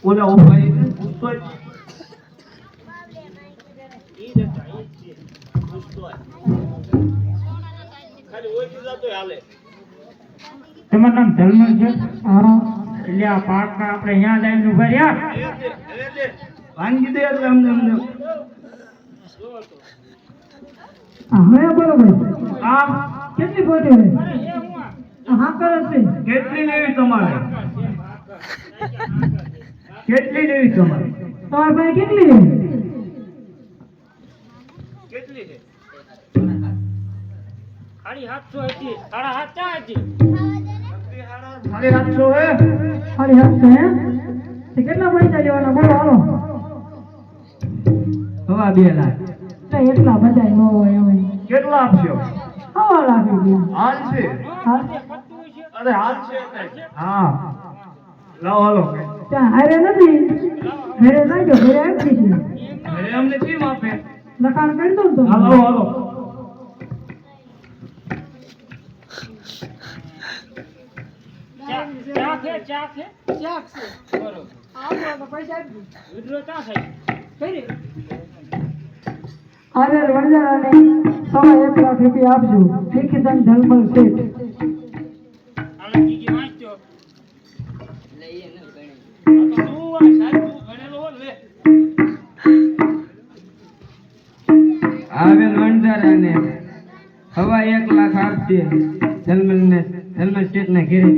ઓલા ઉભાઈ ને પૂછતો જ ઈ દેતા ઈ છે પૂછતો ખાલી ઓય દીધા તો હાલે તમારું નામ ધર્મન છે? હા. એટલે આ પાકમાં આપણે અહીંયા જઈને ઉભા રહ્યા ભાંગી દે એટલે અમને અમને હવે બરોબર આ કેટલી ખોટી હોય હા કરે છે કેટલી લેવી તમારે કેટલી લેવી તમારે તમારી પાસે કેટલી છે? કેટલી છે ખાલી 700 હતી 7.5 હતી 750 હે 7.5 હે તે કેટલા પૈસા લેવાના બોલો હાલો હવા 2 લાખ તો એટલા બધા ન હોય હવે કેટલા આપશો હવા લાગી ગયું હાલ છે હા અરે હાલ છે હા લાવો હાલો ત્યાં હારે નથી ઘરે નાખ્યો ઘરે આપી છે અરે અમને કેમ આપે લખાણ કરી દો ને તો હાલો હાલો ચા છે બરોબર આવો તો પૈસા આપી વિડ્રો ક્યાં થાય કરી હારે વણજારાને 1.5 લાખ રૂપિયા આપજો ઠીકીદાન ધર્મલ શેઠ આને કીકી વાંચજો લઈએ ન ગણે આ તો તું આ સાહેબ તું ગણેલો હો લે આવે વણજારાને 1.5 લાખ આપજે ધર્મલ સ્ટેટ ના ઘેરે